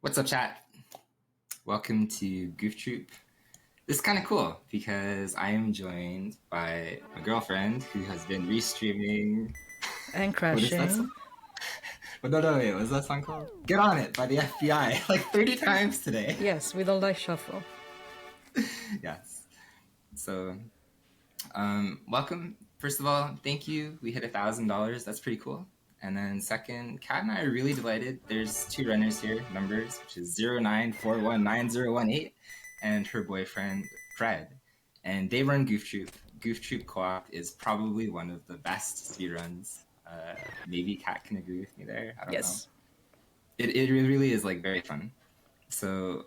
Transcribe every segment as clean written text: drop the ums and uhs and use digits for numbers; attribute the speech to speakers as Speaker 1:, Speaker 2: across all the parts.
Speaker 1: What's up, chat? Welcome to Goof Troop. This is kind of cool because I am joined by my girlfriend who has been restreaming.
Speaker 2: And
Speaker 1: What is that
Speaker 2: crashing.
Speaker 1: song? No, wait, what is that song called? Get On It by the FBI like 30 times today.
Speaker 2: Yes, with a light shuffle.
Speaker 1: Yes. So, welcome. First of all, thank you. We hit $1,000. That's pretty cool. And then second, Kat and I are really delighted. There's two runners here, numbers, which is 09419018, and her boyfriend, Fred. And they run Goof Troop. Goof Troop Co-op is probably one of the best speedruns. Maybe Kat can agree with me there. I don't know. It really is like very fun. So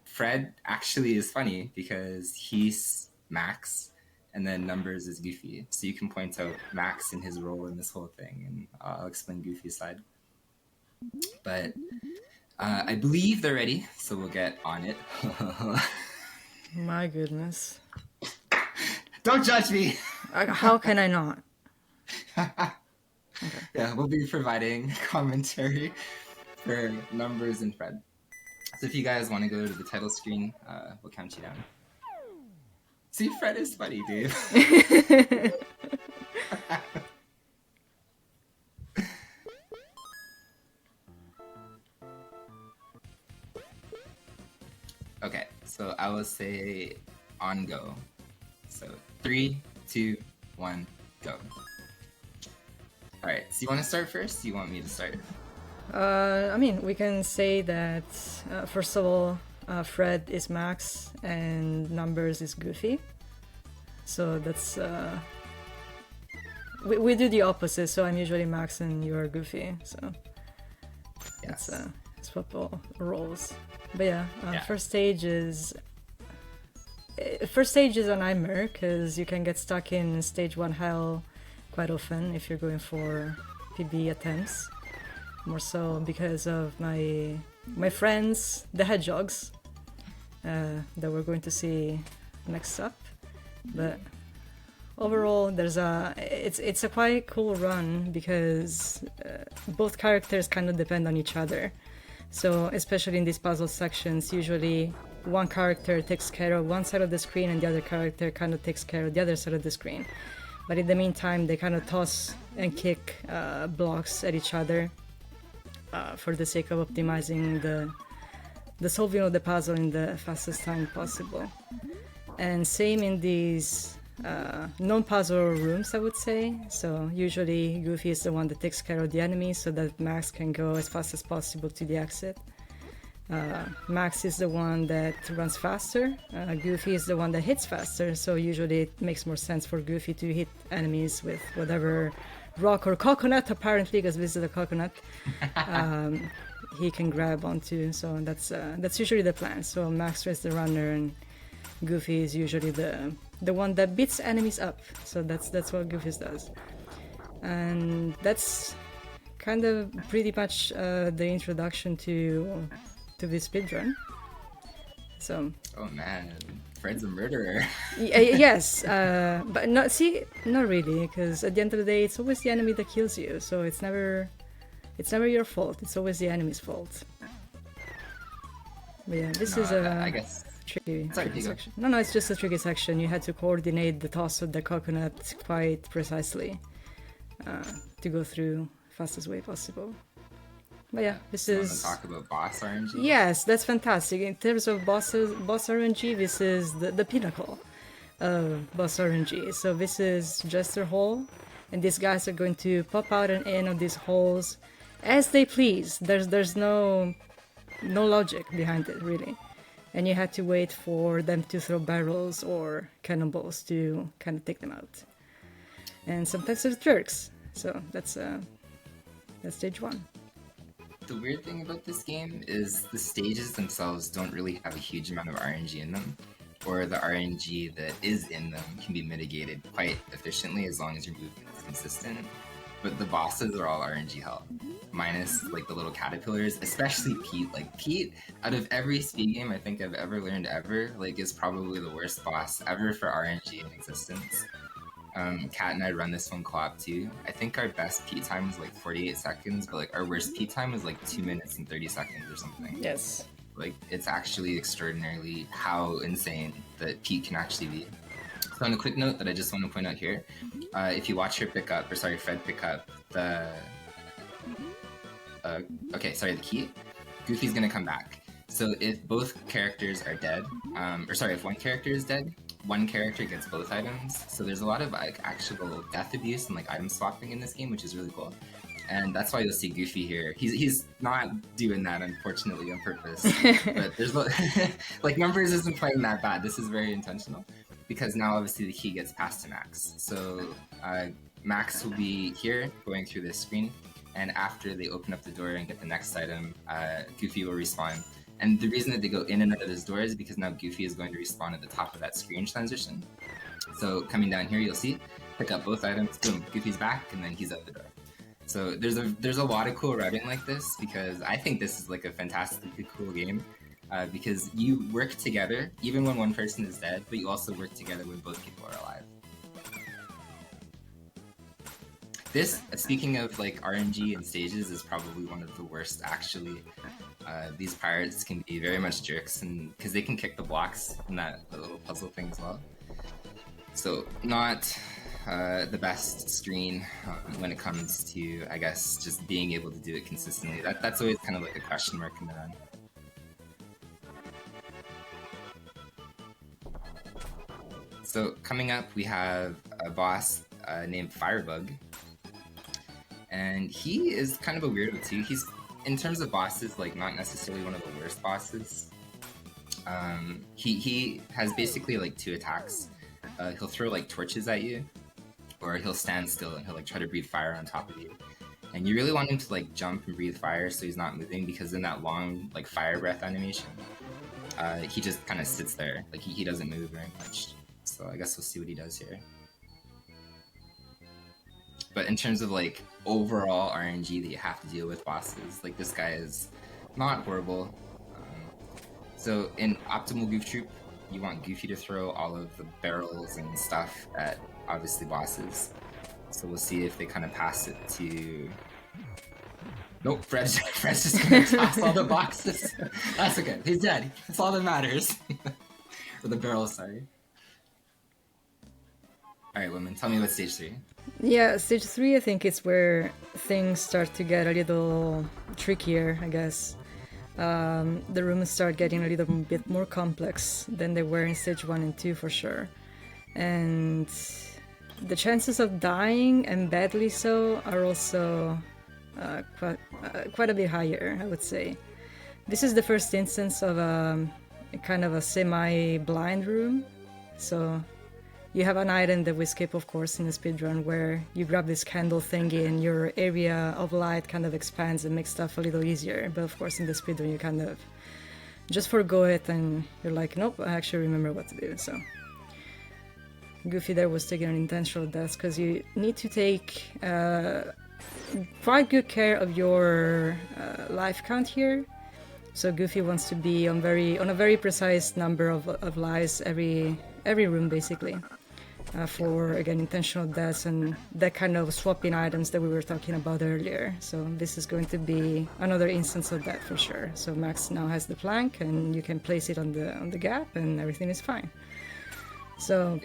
Speaker 1: Fred actually is funny because he's Max, and then Numbers is Goofy. So you can point out Max and his role in this whole thing, and I'll explain Goofy's side. But I believe they're ready, so we'll get on it.
Speaker 2: My goodness.
Speaker 1: Don't judge me!
Speaker 2: How can I not?
Speaker 1: Okay. Yeah, we'll be providing commentary for Numbers and Fred. So if you guys want to go to the title screen, we'll count you down. See, Fred is funny, Dave. Okay, so I will say on go. So 3, 2, 1, go. All right, so you want to start first? Do you want me to start?
Speaker 2: I mean, we can say that, first of all, Fred is Max and Numbers is Goofy. So that's... we do the opposite, so I'm usually Max and you're Goofy, so...
Speaker 1: Yes.
Speaker 2: That's football roles. But yeah, first stage is a nightmare because you can get stuck in stage 1 hell quite often if you're going for PB attempts. More so because of my friends, the hedgehogs, that we're going to see next up. But overall, it's a quite cool run because both characters kind of depend on each other. So especially in these puzzle sections, usually one character takes care of one side of the screen and the other character kind of takes care of the other side of the screen. But in the meantime, they kind of toss and kick blocks at each other for the sake of optimizing the solving of the puzzle in the fastest time possible. And same in these non-puzzle rooms, I would say. So usually Goofy is the one that takes care of the enemy so that Max can go as fast as possible to the exit. Max is the one that runs faster. Goofy is the one that hits faster, so usually it makes more sense for Goofy to hit enemies with whatever rock or coconut, apparently, because this is a coconut, he can grab onto. So that's usually the plan. So Max is the runner and Goofy is usually the one that beats enemies up. So that's what Goofy does. And that's kind of pretty much the introduction to this speedrun. So.
Speaker 1: Oh man, Fred's a murderer.
Speaker 2: Yes, but not really, because at the end of the day, it's always the enemy that kills you. So it's never your fault. It's always the enemy's fault. But yeah, this is
Speaker 1: I guess
Speaker 2: tricky section. No, it's just a tricky section. You had to coordinate the toss of the coconut quite precisely to go through fastest way possible. But yeah, this is...
Speaker 1: Want to talk about boss RNG?
Speaker 2: Yes, that's fantastic. In terms of boss RNG, this is the pinnacle of boss RNG. So this is Jester Hole, and these guys are going to pop out and in of these holes as they please. There's no logic behind it, really. And you had to wait for them to throw barrels or cannonballs to kind of take them out. And sometimes there's jerks. So that's stage 1.
Speaker 1: The weird thing about this game is the stages themselves don't really have a huge amount of RNG in them, or the RNG that is in them can be mitigated quite efficiently as long as your movement is consistent. But the bosses are all RNG hell, minus like the little caterpillars, especially Pete. Like Pete, out of every speed game I think I've ever learned ever, like is probably the worst boss ever for RNG in existence. Kat and I run this one co-op too. I think our best P time was like 48 seconds, but like our worst P time was like 2 minutes and 30 seconds or something.
Speaker 2: Yes.
Speaker 1: Like, it's actually extraordinarily how insane that Pete can actually be. So on a quick note that I just want to point out here, if you watch her pick up, or sorry, Fred pick up the the key, Goofy's gonna come back. So if both characters are dead, if one character is dead, one character gets both items. So there's a lot of like actual death abuse and like item swapping in this game, which is really cool. And that's why you'll see Goofy here. He's not doing that, unfortunately, on purpose. But there's like Numbers isn't playing that bad. This is very intentional because now obviously the key gets passed to Max. So Max will be here going through this screen, and after they open up the door and get the next item, Goofy will respawn. And the reason that they go in and out of this door is because now Goofy is going to respawn at the top of that screen transition. So coming down here, you'll see, pick up both items, boom, Goofy's back, and then he's out the door. So there's a lot of cool routing like this because I think this is like a fantastically cool game because you work together even when one person is dead, but you also work together when both people are alive. This, speaking of like RNG and stages, is probably one of the worst actually. These pirates can be very much jerks, and because they can kick the blocks in that little puzzle thing as well. So not the best screen when it comes to, I guess, just being able to do it consistently. That's always kind of like a question mark in the run. So coming up, we have a boss named Firebug. And he is kind of a weirdo too. He's, in terms of bosses, like not necessarily one of the worst bosses. He has basically like 2 attacks. He'll throw like torches at you, or he'll stand still and he'll like try to breathe fire on top of you. And you really want him to like jump and breathe fire so he's not moving, because in that long like fire breath animation, he just kind of sits there. Like he doesn't move very much. So I guess we'll see what he does here. But in terms of like overall RNG that you have to deal with bosses, like this guy is not horrible. So in optimal Goof Troop, you want Goofy to throw all of the barrels and stuff at obviously bosses. So we'll see if they kind of pass it to... Nope, Fred's just gonna toss all the boxes. That's okay, he's dead. That's all that matters. Or the barrels, sorry. Alright, women, tell me about stage 3.
Speaker 2: Yeah, stage 3 I think it's where things start to get a little trickier, I guess. The rooms start getting a little bit more complex than they were in stage 1 and 2 for sure. And the chances of dying, and badly so, are also quite a bit higher, I would say. This is the first instance of a kind of a semi-blind room. So you have an item that we skip, of course, in the speedrun, where you grab this candle thingy and your area of light kind of expands and makes stuff a little easier. But of course, in the speedrun, you kind of just forgo it and you're like, nope, I actually remember what to do. So Goofy there was taking an intentional death because you need to take quite good care of your life count here. So Goofy wants to be on a very precise number of lives every room, basically. For, again, intentional deaths and that kind of swapping items that we were talking about earlier. So this is going to be another instance of that for sure. So Max now has the plank and you can place it on the gap and everything is fine. So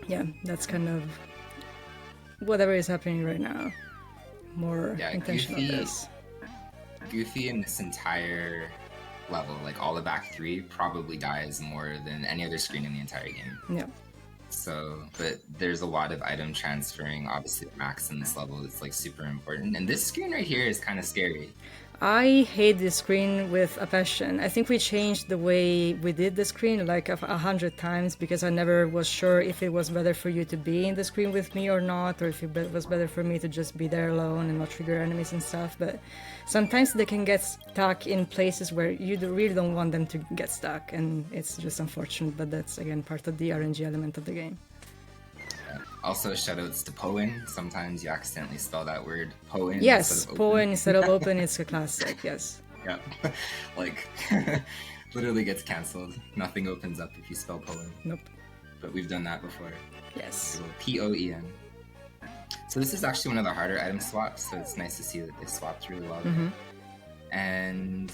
Speaker 2: yeah, that's kind of whatever is happening right now. More intentional deaths.
Speaker 1: Goofy in this entire level, like all the back 3, probably dies more than any other screen in the entire game.
Speaker 2: Yeah.
Speaker 1: So, but there's a lot of item transferring, obviously Max in this level is like super important. And this screen right here is kind of scary.
Speaker 2: I hate this screen with a passion. I think we changed the way we did the screen like 100 times because I never was sure if it was better for you to be in the screen with me or not, or if it was better for me to just be there alone and not trigger enemies and stuff. But sometimes they can get stuck in places where you really don't want them to get stuck, and it's just unfortunate, but that's again part of the RNG element of the game.
Speaker 1: Also, shoutouts to Poen. Sometimes you accidentally spell that word Poen.
Speaker 2: Yes, Poen instead of open. It's a classic. Yes.
Speaker 1: Yeah, like literally gets cancelled. Nothing opens up if you spell Poen.
Speaker 2: Nope.
Speaker 1: but we've done that before.
Speaker 2: Yes.
Speaker 1: So Poen. So this is actually one of the harder item swaps, so it's nice to see that they swapped really well. And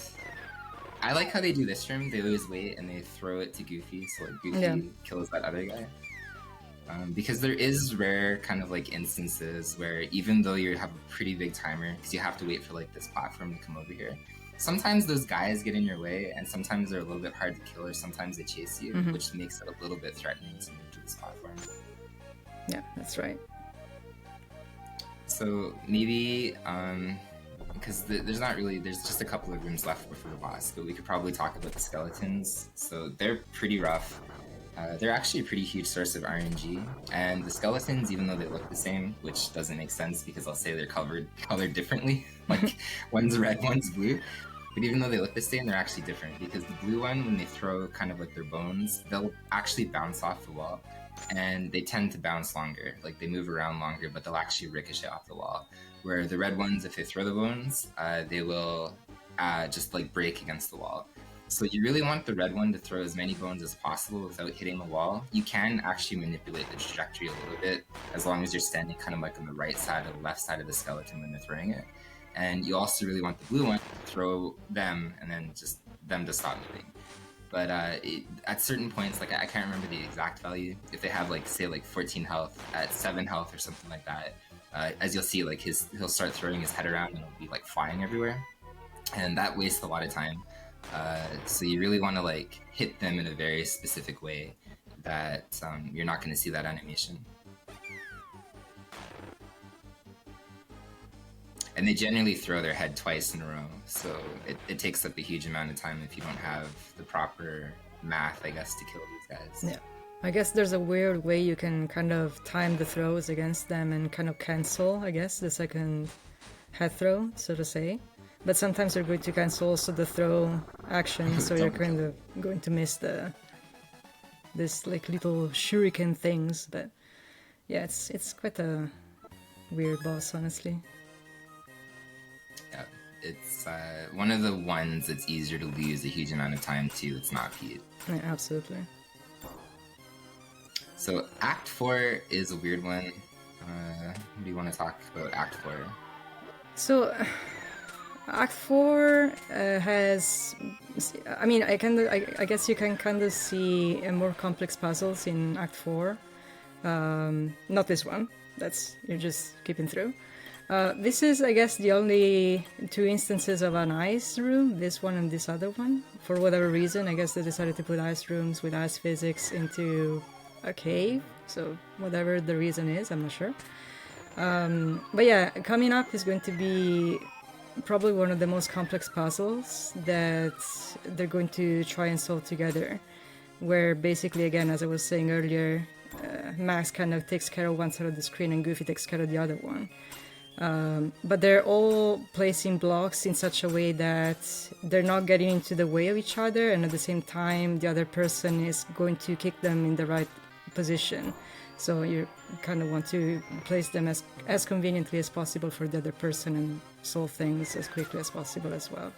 Speaker 1: I like how they do this room. They always wait and they throw it to Goofy, so like Goofy kills that other guy. Because there is rare kind of like instances where even though you have a pretty big timer, because you have to wait for like this platform to come over here, sometimes those guys get in your way, and sometimes they're a little bit hard to kill, or sometimes they chase you, which makes it a little bit threatening to move to this platform.
Speaker 2: Yeah, that's right.
Speaker 1: So maybe, because there's just a couple of rooms left before the boss, but we could probably talk about the skeletons. So they're pretty rough. They're actually a pretty huge source of RNG, and the skeletons, even though they look the same, which doesn't make sense because I'll say they're colored differently, like one's red, one's blue, but even though they look the same, they're actually different, because the blue one, when they throw kind of like their bones, they'll actually bounce off the wall, and they tend to bounce longer, like they move around longer, but they'll actually ricochet off the wall, where the red ones, if they throw the bones, they will just like break against the wall. So you really want the red one to throw as many bones as possible without hitting the wall. You can actually manipulate the trajectory a little bit, as long as you're standing kind of like on the right side or the left side of the skeleton when they're throwing it. And you also really want the blue one to throw them and then just them to stop moving. But at certain points, like I can't remember the exact value, if they have like, say like 14 health, at 7 health or something like that, as you'll see, like he'll start throwing his head around and it'll be like flying everywhere. And that wastes a lot of time. So you really want to like hit them in a very specific way that you're not going to see that animation. And they generally throw their head twice in a row, so it takes up a huge amount of time if you don't have the proper math, I guess, to kill these guys.
Speaker 2: Yeah. I guess there's a weird way you can kind of time the throws against them and kind of cancel, I guess, the second head throw, so to say. But sometimes you're going to cancel also the throw action, so you're kind of going to miss this like little shuriken things. But yeah, it's quite a weird boss, honestly.
Speaker 1: Yeah, it's one of the ones that's easier to lose a huge amount of time to. It's not Pete.
Speaker 2: Yeah, absolutely.
Speaker 1: So Act 4 is a weird one. What do you want to talk about Act 4?
Speaker 2: So Act 4 has, I mean, I guess you can kind of see more complex puzzles in Act 4. Not this one. You're just keeping through. This is, I guess, the only 2 instances of an ice room, this one and this other one. For whatever reason, I guess they decided to put ice rooms with ice physics into a cave. So whatever the reason is, I'm not sure. But yeah, coming up is going to be probably one of the most complex puzzles that they're going to try and solve together, where basically, again, as I was saying earlier, Max kind of takes care of one side of the screen and Goofy takes care of the other one. But they're all placing blocks in such a way that they're not getting into the way of each other, and at the same time the other person is going to kick them in the right position. So you kind of want to place them as conveniently as possible for the other person and solve things as quickly as possible as well.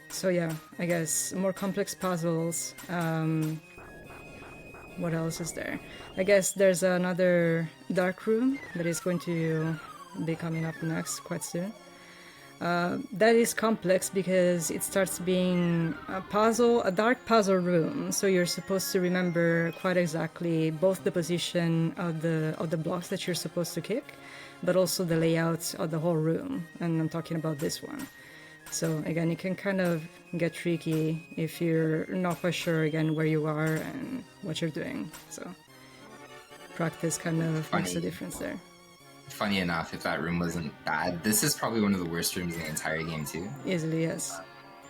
Speaker 2: So yeah, I guess more complex puzzles. What else is there? I guess there's another dark room that is going to be coming up next quite soon. That is complex because it starts being a dark puzzle room. So you're supposed to remember quite exactly both the position of the blocks that you're supposed to kick, but also the layout of the whole room. And I'm talking about this one. So again, it can kind of get tricky if you're not quite sure again where you are and what you're doing. So practice kind of makes a difference there.
Speaker 1: Funny enough, if that room wasn't bad, this is probably one of the worst rooms in the entire game too.
Speaker 2: Easily, yes.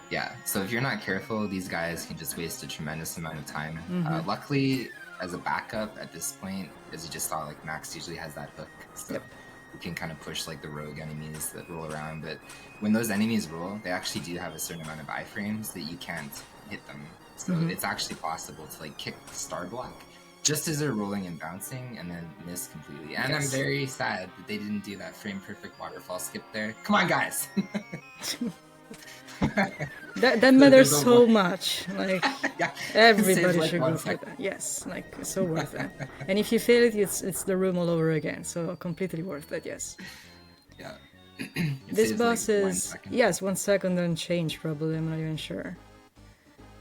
Speaker 1: Yeah, so if you're not careful, these guys can just waste a tremendous amount of time.
Speaker 2: Mm-hmm.
Speaker 1: Luckily, as a backup at this point, as you just saw, like Max usually has that hook. So
Speaker 2: yep.
Speaker 1: You can kind of push like the rogue enemies that roll around, but when those enemies roll, they actually do have a certain amount of iframes that you can't hit them. So it's actually possible to like kick the star block just as they're rolling and bouncing and then miss completely. And I'm very sad that they didn't do that frame perfect waterfall skip there. Come on, guys!
Speaker 2: That
Speaker 1: So
Speaker 2: matters
Speaker 1: there's a
Speaker 2: so much. Like
Speaker 1: yeah,
Speaker 2: everybody
Speaker 1: save like
Speaker 2: should go
Speaker 1: 1
Speaker 2: for
Speaker 1: second.
Speaker 2: that. Yes, like so worth it. And if you fail it, it's the room all over again. So completely worth it. Yes.
Speaker 1: Yeah. It
Speaker 2: This
Speaker 1: saves like
Speaker 2: boss
Speaker 1: 1
Speaker 2: is
Speaker 1: second.
Speaker 2: yes 1 second and change probably. I'm not even sure.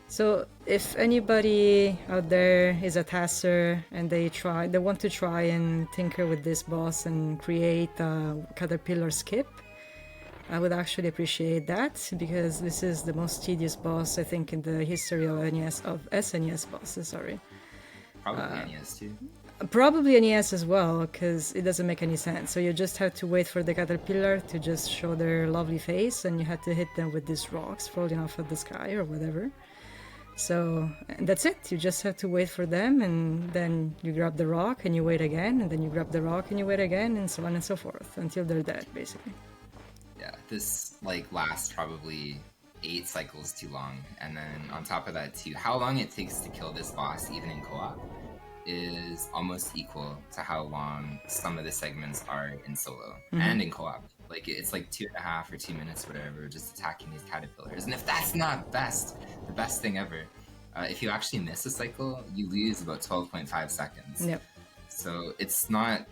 Speaker 2: So if anybody out there is a taster and they want to try and tinker with this boss and create a caterpillar skip, I would actually appreciate that because this is the most tedious boss I think in the history of SNES bosses. Sorry,
Speaker 1: Probably NES too.
Speaker 2: probably NES as well because it doesn't make any sense. So you just have to wait for the caterpillar to just show their lovely face, and you have to hit them with these rocks falling off of the sky or whatever. So that's it. You just have to wait for them, and then you grab the rock and you wait again, and then you grab the rock and you wait again, and so on and so forth until they're dead, basically.
Speaker 1: Yeah, this like lasts probably 8 cycles too long, and then on top of that too, how long it takes to kill this boss, even in co-op, is almost equal to how long some of the segments are in solo and in co-op. Like it's like 2.5 or 2 minutes, whatever, just attacking these caterpillars. And if that's not the best thing ever, if you actually miss a cycle, you lose about 12.5 seconds.
Speaker 2: Yep.
Speaker 1: So it's not,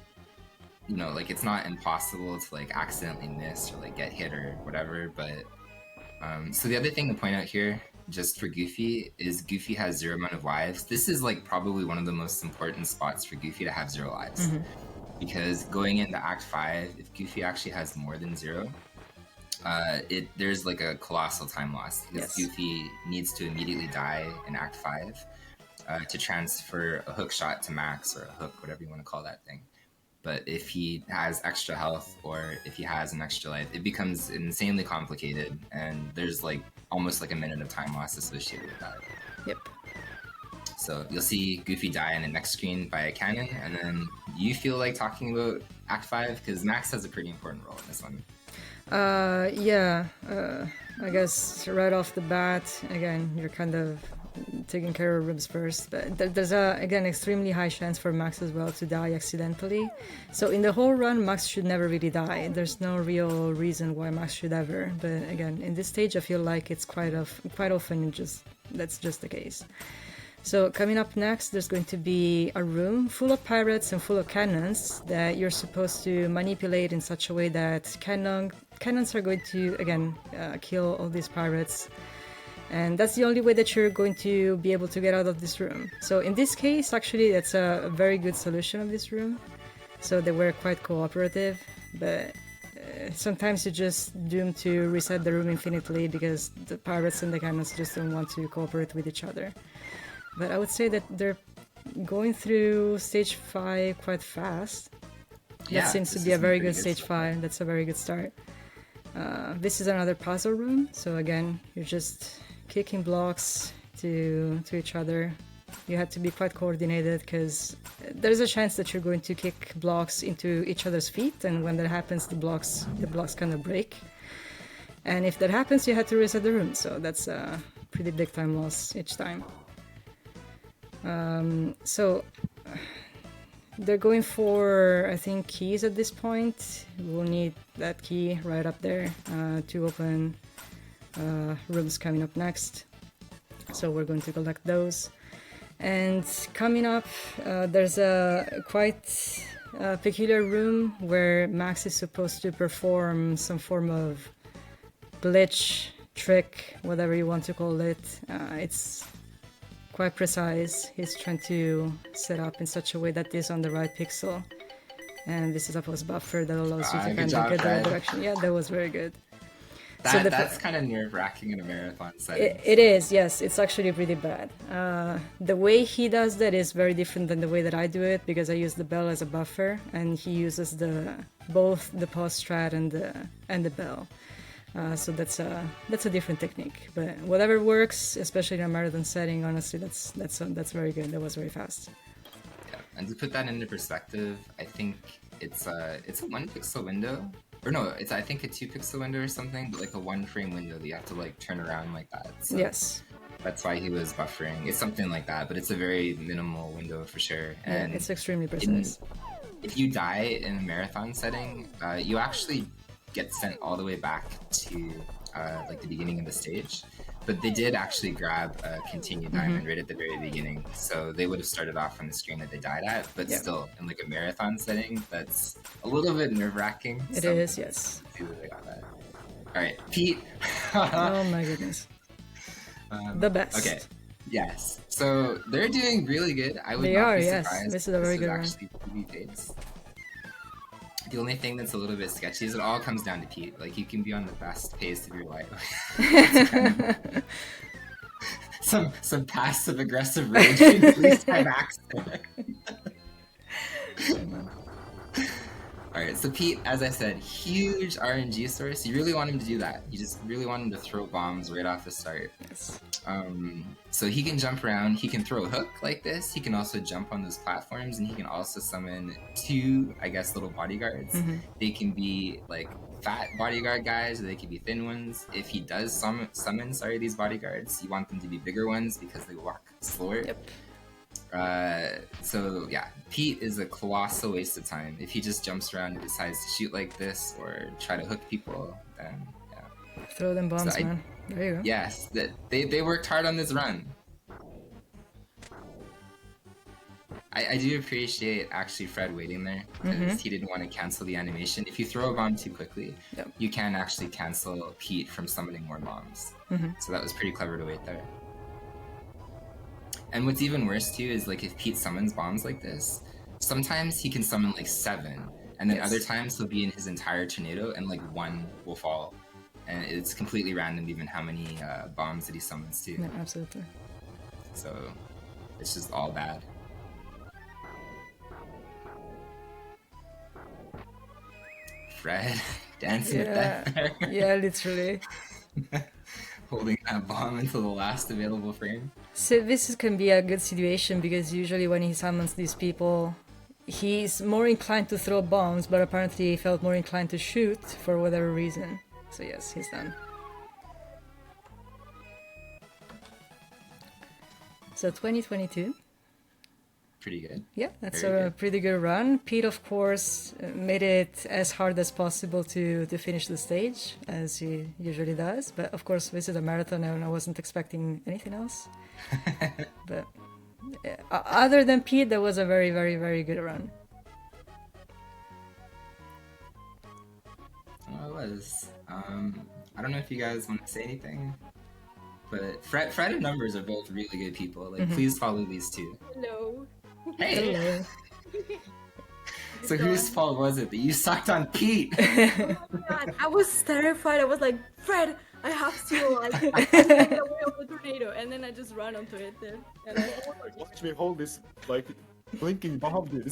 Speaker 1: like it's not impossible to like accidentally miss or like get hit or whatever. But so the other thing to point out here, just for Goofy, is Goofy has 0 amount of lives. This is like probably one of the most important spots for Goofy to have 0 lives. Because going into Act 5, if Goofy actually has more than 0, there's like a colossal time loss because
Speaker 2: Yes.
Speaker 1: Goofy needs to immediately die in Act 5 to transfer a hook shot to Max, or a hook, whatever you want to call that thing. But if he has extra health or if he has an extra life, it becomes insanely complicated, and there's like almost like a minute of time loss associated with that.
Speaker 2: Yep.
Speaker 1: So you'll see Goofy die in the next screen by a cannon, and then you feel like talking about Act 5 because Max has a pretty important role in this one.
Speaker 2: Yeah. I guess right off the bat, again, you're kind of taking care of rooms first, but there's again extremely high chance for Max as well to die accidentally. So in the whole run, Max should never really die. There's no real reason why Max should ever. But again, in this stage, I feel like it's quite often that's just the case. So coming up next, there's going to be a room full of pirates and full of cannons that you're supposed to manipulate in such a way that cannons are going to, again, kill all these pirates. And that's the only way that you're going to be able to get out of this room. So in this case, actually, that's a very good solution of this room. So they were quite cooperative, but sometimes you're just doomed to reset the room infinitely because the pirates and the cannons just don't want to cooperate with each other. But I would say that they're going through stage 5 quite fast. That seems to be a very good stage 5. That's a very good start. This is another puzzle room. So again, you're just kicking blocks to each other. You have to be quite coordinated because there's a chance that you're going to kick blocks into each other's feet, and when that happens, the blocks kind of break. And if that happens, you have to reset the room. So that's a pretty big time loss each time. So they're going for, I think, keys at this point. We'll need that key right up there to open rooms coming up next. So we're going to collect those. And coming up, there's a quite peculiar room where Max is supposed to perform some form of glitch, trick, whatever you want to call it. It's quite precise. He's trying to set up in such a way that is on the right pixel, and this is a post buffer that allows you to kind of get the right direction. Yeah, that was very good.
Speaker 1: That's kind of nerve-wracking in a marathon setting.
Speaker 2: It is, yes. It's actually pretty bad. The way he does that is very different than the way that I do it because I use the bell as a buffer, and he uses both the pause strat and the bell. So that's a different technique, but whatever works, especially in a marathon setting. Honestly, that's very good. That was very fast.
Speaker 1: Yeah, and to put that into perspective, I think it's a 1 pixel window, or no, it's I think a 2 pixel window or something, but like a 1 frame window that you have to like turn around like that. So
Speaker 2: yes,
Speaker 1: that's why he was buffering. It's something like that, but it's a very minimal window for sure. And
Speaker 2: yeah, it's extremely precise.
Speaker 1: If you die in a marathon setting, you actually get sent all the way back to like the beginning of the stage, but they did actually grab a continued diamond right at the very beginning. So they would have started off on the screen that they died at, but still in like a marathon setting, that's a little bit nerve-wracking.
Speaker 2: It is, yes.
Speaker 1: See that they got that. All right, Pete.
Speaker 2: Oh my goodness. The best.
Speaker 1: Okay. Yes. So they're doing really good. I would
Speaker 2: They
Speaker 1: not
Speaker 2: are,
Speaker 1: be
Speaker 2: yes.
Speaker 1: surprised.
Speaker 2: This is a very good run.
Speaker 1: Actually PB pace. The only thing that's a little bit sketchy is it all comes down to Pete. Like, you can be on the best pace of your life. some passive aggressive rage can at least have accident. Alright, so Pete, as I said, huge RNG source. You really want him to do that. You just really want him to throw bombs right off the start.
Speaker 2: Yes.
Speaker 1: So he can jump around, he can throw a hook like this, he can also jump on those platforms, and he can also summon 2, I guess, little bodyguards. They can be like fat bodyguard guys, or they can be thin ones. If he does summon these bodyguards, you want them to be bigger ones because they walk slower.
Speaker 2: Yep.
Speaker 1: So yeah, Pete is a colossal waste of time. If he just jumps around and decides to shoot like this or try to hook people, then yeah.
Speaker 2: Throw them bombs, man. There you go.
Speaker 1: Yes, they worked hard on this run. I do appreciate actually Fred waiting there because he didn't want to cancel the animation. If you throw a bomb too quickly, you can actually cancel Pete from summoning more bombs. So that was pretty clever to wait there. And what's even worse too is like if Pete summons bombs like this, sometimes he can summon like 7, and then other times he'll be in his entire tornado and like 1 will fall. And it's completely random even how many bombs that he summons too.
Speaker 2: Yeah, absolutely.
Speaker 1: So it's just all bad. Fred dancing with that bear.
Speaker 2: Yeah, literally.
Speaker 1: Holding that bomb until the last available frame.
Speaker 2: So this can be a good situation because usually when he summons these people, he's more inclined to throw bombs, but apparently he felt more inclined to shoot for whatever reason. So yes, he's done. So 2022.
Speaker 1: Pretty good.
Speaker 2: Yeah, that's
Speaker 1: Very
Speaker 2: a
Speaker 1: good.
Speaker 2: pretty good run. Pete, of course, made it as hard as possible to finish the stage, as he usually does. But of course, this is a marathon and I wasn't expecting anything else. But other than Pete, that was a very, very, very good run.
Speaker 1: Oh, it was. I don't know if you guys want to say anything, but Fred and Numbers are both really good people. Like, please follow these two.
Speaker 3: Hello.
Speaker 1: Hey!
Speaker 2: Hello.
Speaker 1: So whose fault was it that you sucked on Pete?
Speaker 3: Oh my God, I was terrified. I was like, Fred, I have to like get away of the tornado, and then I just ran onto it. Then, and I,
Speaker 4: Watch me hold this like blinking bomb, dude.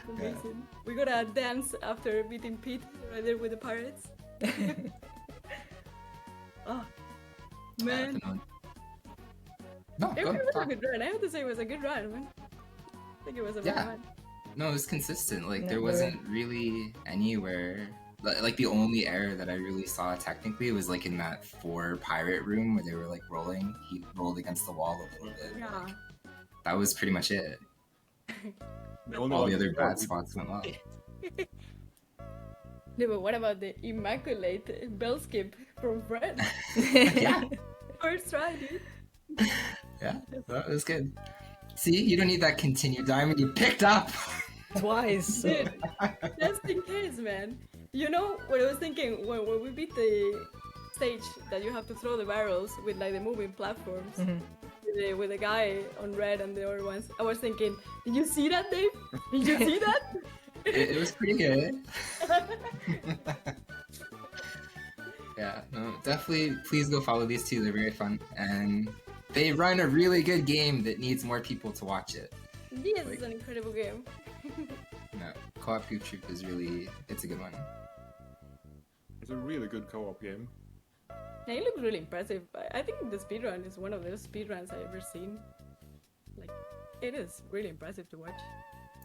Speaker 3: amazing. We gotta dance after beating Pete right there with the pirates. Oh man,
Speaker 1: No,
Speaker 3: it
Speaker 1: go.
Speaker 3: was a
Speaker 1: Talk.
Speaker 3: good run. I have to say it was a good run, man. I think it was a good
Speaker 1: Yeah.
Speaker 3: run.
Speaker 1: No, it was consistent. Like,
Speaker 2: Yeah,
Speaker 1: there
Speaker 2: you're
Speaker 1: wasn't really anywhere. Like, the only error that I really saw technically was like in that 4 pirate room where they were like rolling. He rolled against the wall a little bit.
Speaker 3: Yeah.
Speaker 1: That was pretty much it.
Speaker 4: Only
Speaker 1: All
Speaker 4: one
Speaker 1: the other
Speaker 4: thing
Speaker 1: bad
Speaker 4: wrong.
Speaker 1: spots went well.
Speaker 3: No, but what about the immaculate bell skip from Fred?
Speaker 1: Yeah,
Speaker 3: First try, dude.
Speaker 1: yeah, that was good. See, you don't need that continued diamond you picked up.
Speaker 2: Twice. So.
Speaker 3: Dude, just in case, man. You know what I was thinking when we beat the stage that you have to throw the barrels with like the moving platforms with the guy on red and the other ones. I was thinking, did you see that, Dave? Did you see that?
Speaker 1: It was pretty good. Yeah, no, definitely. Please go follow these two. They're very fun, and they run a really good game that needs more people to watch it.
Speaker 3: This is an incredible game.
Speaker 1: No, Co-op Goof Troop is it's a good one.
Speaker 4: It's a really good co-op game.
Speaker 3: And it looks really impressive. I think the speedrun is one of those speedruns I've ever seen. Like, it is really impressive to watch.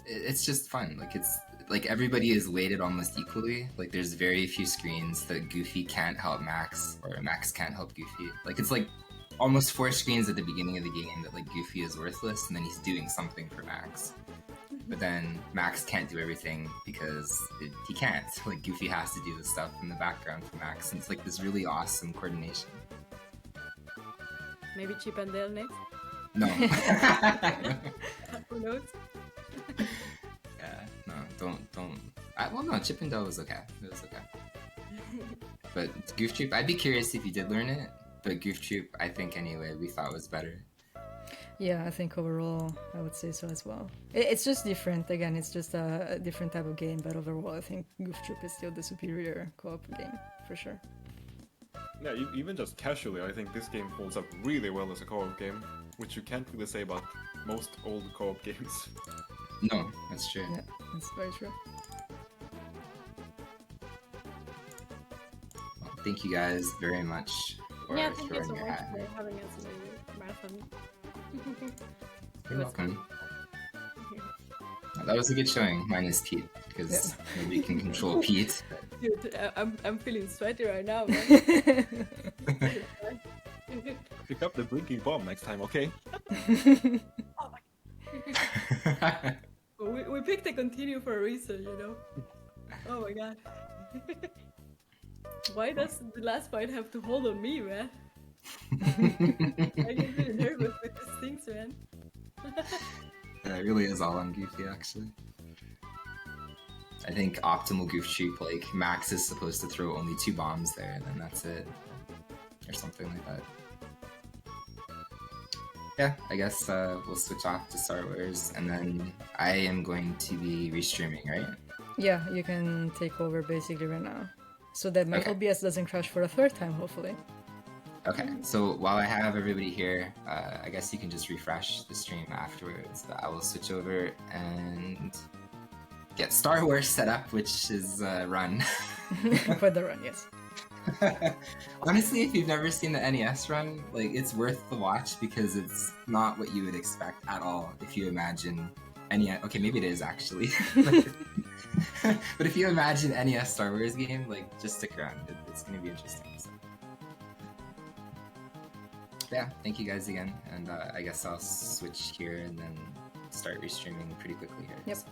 Speaker 1: It's just fun. Like, it's like everybody is weighted almost equally. Like, there's very few screens that Goofy can't help Max or Max can't help Goofy. Like, it's like almost 4 screens at the beginning of the game that like Goofy is worthless and then he's doing something for Max. but then Max can't do everything because he can't. Like Goofy has to do the stuff in the background for Max, and it's like this really awesome coordination.
Speaker 3: Maybe Chip and Dale next.
Speaker 1: No.
Speaker 3: Who knows?
Speaker 1: Yeah, no, don't. Well, no, Chip and Dale was okay. It was okay. But Goof Troop, I'd be curious if you did learn it. But Goof Troop, I think anyway, we thought was better.
Speaker 2: Yeah, I think overall, I would say so as well. It's just different. Again, it's just a different type of game, but overall, I think Goof Troop is still the superior co-op game, for sure.
Speaker 4: Yeah, even just casually, I think this game holds up really well as a co-op game, which you can't really say about most old co-op games.
Speaker 1: No, that's true.
Speaker 2: Yeah, that's very true.
Speaker 1: Well, thank you guys very much for
Speaker 3: Yeah, thank you
Speaker 1: throwing
Speaker 3: so
Speaker 1: your
Speaker 3: much
Speaker 1: hat.
Speaker 3: for having us in the marathon.
Speaker 1: You're welcome. That was a good showing, minus Pete, because nobody can control Pete.
Speaker 3: Dude, I'm feeling sweaty right now, man.
Speaker 4: Pick up the blinking bomb next time, okay?
Speaker 3: We picked a continue for a reason, you know? Oh my god. Why does the last fight have to hold on me, man? I get really nervous with these things, man.
Speaker 1: Yeah, it really is all on Goofy, actually. I think optimal Goof Troop, like, Max is supposed to throw only 2 bombs there, and then that's it. Or something like that. Yeah, I guess we'll switch off to Star Wars, and then I am going to be restreaming, right?
Speaker 2: Yeah, you can take over basically right now. So that my
Speaker 1: Okay.
Speaker 2: OBS doesn't crash for a third time, hopefully.
Speaker 1: Okay, so while I have everybody here, I guess you can just refresh the stream afterwards. I will switch over and get Star Wars set up, which is run.
Speaker 2: For the run, yes.
Speaker 1: Honestly, if you've never seen the NES run, like it's worth the watch because it's not what you would expect at all if you imagine NES. Okay, maybe it is actually. But if you imagine NES Star Wars game, like just stick around. It's gonna be interesting. So. Yeah, thank you guys again, and I guess I'll switch here and then start restreaming pretty quickly here.
Speaker 2: Yep.
Speaker 1: So.